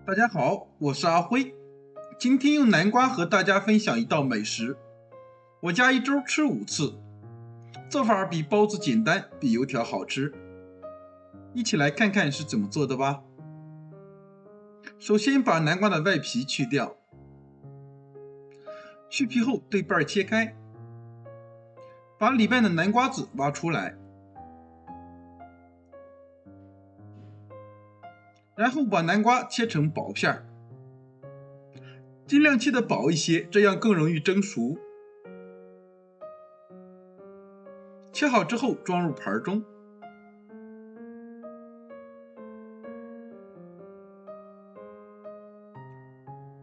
大家好，我是阿辉，今天用南瓜和大家分享一道美食。我家一周吃5次，做法比包子简单，比油条好吃。一起来看看是怎么做的吧。首先把南瓜的外皮去掉，去皮后对半切开，把里面的南瓜籽挖出来，然后把南瓜切成薄片，尽量切得薄一些，这样更容易蒸熟。切好之后装入盘中，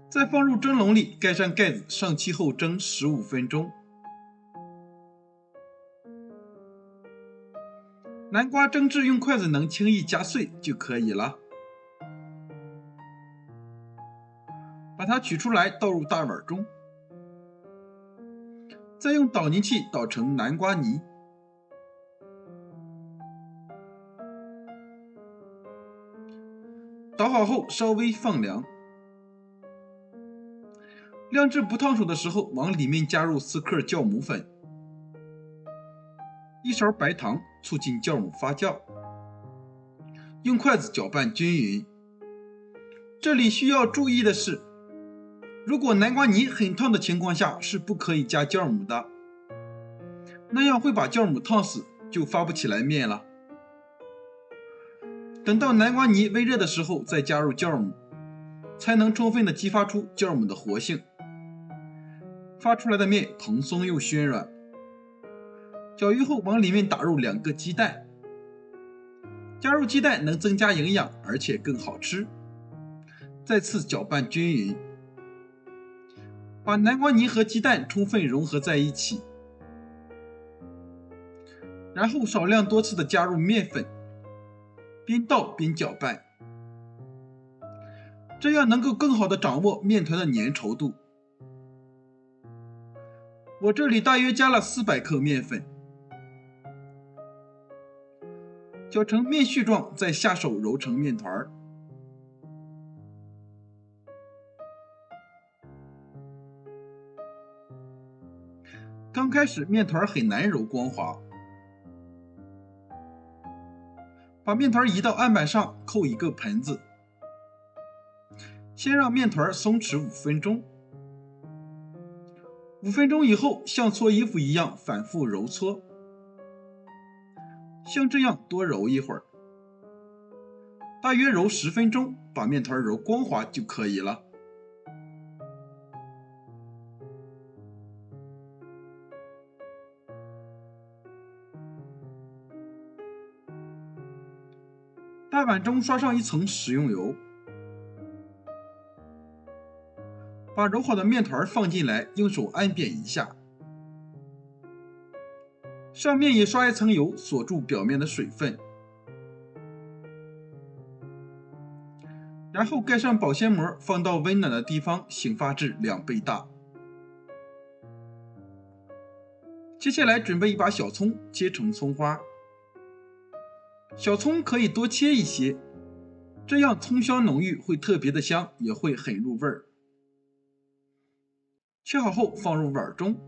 再放入蒸笼里，盖上盖子，上气后蒸15分钟。南瓜蒸至用筷子能轻易夹碎就可以了。把它取出来，倒入大碗中，再用捣泥器捣成南瓜泥。捣好后稍微放凉，晾至不烫手的时候，往里面加入4克酵母粉、1勺白糖，促进酵母发酵。用筷子搅拌均匀。这里需要注意的是，如果南瓜泥很烫的情况下是不可以加酵母的，那样会把酵母烫死，就发不起来面了。等到南瓜泥微热的时候再加入酵母，才能充分的激发出酵母的活性，发出来的面蓬松又暄软。搅匀后往里面打入2个鸡蛋，加入鸡蛋能增加营养，而且更好吃。再次搅拌均匀，把南瓜泥和鸡蛋充分融合在一起，然后少量多次的加入面粉，边倒边搅拌，这样能够更好的掌握面团的粘稠度。我这里大约加了400克面粉，搅成面絮状，再下手揉成面团。刚开始面团很难揉光滑，把面团移到案板上，扣一个盆子，先让面团松弛5分钟。5分钟以后，像搓衣服一样反复揉搓，像这样多揉一会儿，大约揉10分钟，把面团揉光滑就可以了。大碗中刷上一层食用油，把揉好的面团放进来，用手按扁一下，上面也刷一层油，锁住表面的水分，然后盖上保鲜膜，放到温暖的地方，醒发至2倍大。接下来准备一把小葱，切成葱花。小葱可以多切一些，这样葱香浓郁，会特别的香，也会很入味儿。切好后放入碗中，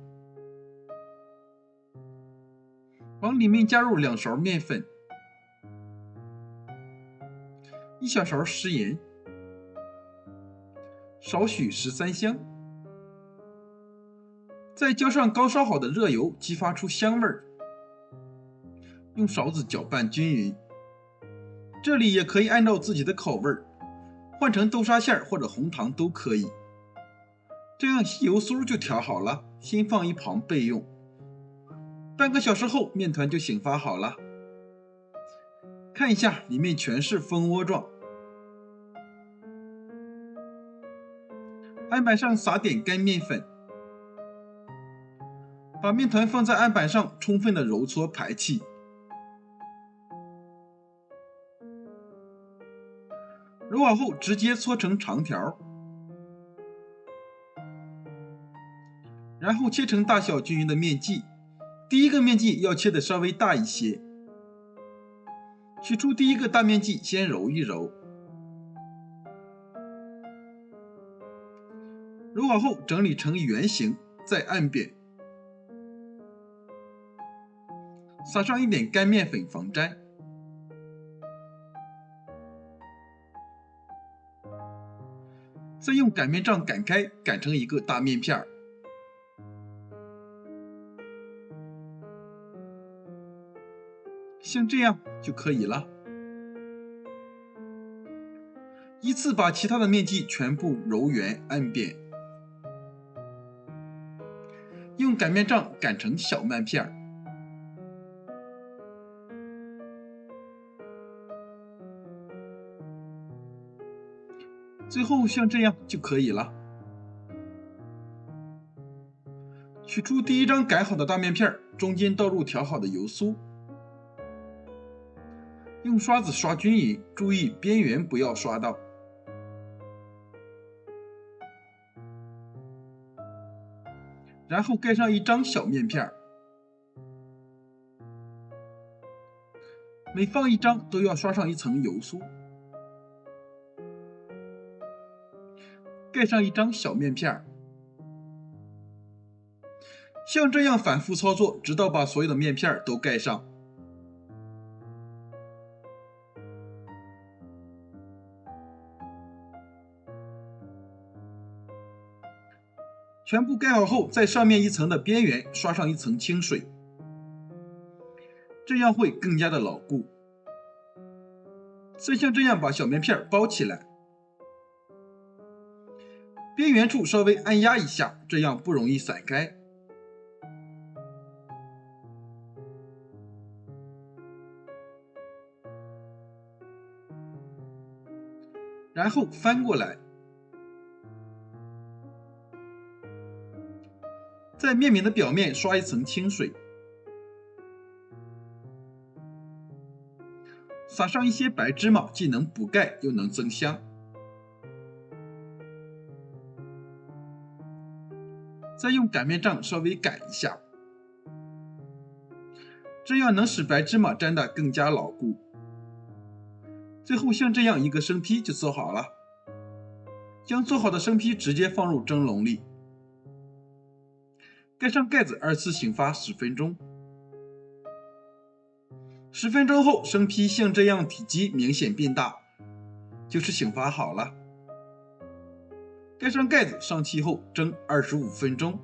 往里面加入2勺面粉、1小勺食盐、少许13香，再浇上刚烧好的热油，激发出香味儿。用勺子搅拌均匀，这里也可以按照自己的口味换成豆沙馅或者红糖都可以。这样细油酥就调好了，先放一旁备用。半个小时后，面团就醒发好了。看一下，里面全是蜂窝状。案板上撒点干面粉，把面团放在案板上，充分的揉搓排气。揉好后直接搓成长条，然后切成大小均匀的面剂。第一个面剂要切的稍微大一些，取出第一个大面剂，先揉一揉，揉好后整理成圆形，再按扁，撒上一点干面粉防粘，再用擀面杖擀开，擀成一个大面片儿。像这样就可以了。依次把其他的面剂全部揉圆按扁，用擀面杖擀成小麦片儿。最后像这样就可以了。取出第一张擀好的大面片，中间倒入调好的油酥，用刷子刷均匀，注意边缘不要刷到。然后盖上一张小面片，每放一张都要刷上一层油酥，盖上一张小面片，像这样反复操作，直到把所有的面片都盖上。全部盖好后，在上面一层的边缘刷上一层清水，这样会更加的牢固。再像这样把小面片包起来，边缘处稍微按压一下，这样不容易散开。然后翻过来，在面饼的表面刷一层清水，撒上一些白芝麻，既能补钙又能增香。再用擀面杖稍微擀一下，这样能使白芝麻粘得更加牢固。最后像这样一个生坯就做好了，将做好的生坯直接放入蒸笼里，盖上盖子，2次醒发10分钟。10分钟后，生坯像这样体积明显变大，就是醒发好了。盖上盖子，上气后蒸25分钟。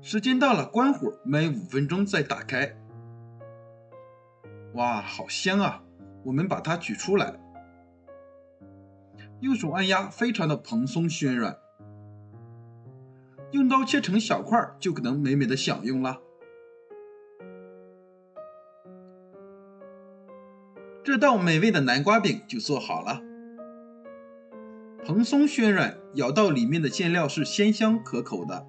时间到了，关火焖5分钟再打开。哇，好香啊！我们把它取出来，用手按压，非常的蓬松暄软。用刀切成小块就能美美的享用了。这道美味的南瓜饼就做好了，蓬松暄软，咬到里面的馅料是鲜香可口的，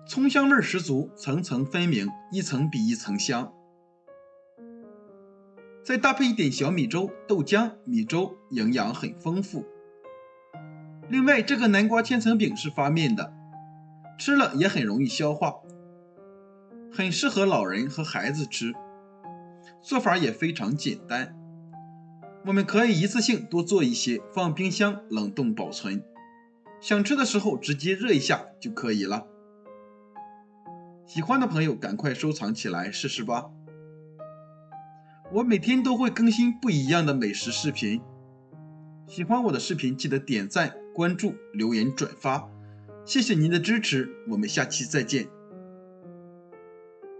葱香味十足，层层分明，一层比一层香。再搭配一点小米粥、豆浆、米粥，营养很丰富。另外，这个南瓜千层饼是发面的，吃了也很容易消化，很适合老人和孩子吃。做法也非常简单，我们可以一次性多做一些，放冰箱冷冻保存，想吃的时候直接热一下就可以了。喜欢的朋友赶快收藏起来试试吧。我每天都会更新不一样的美食视频，喜欢我的视频记得点赞、关注、留言、转发，谢谢您的支持，我们下期再见。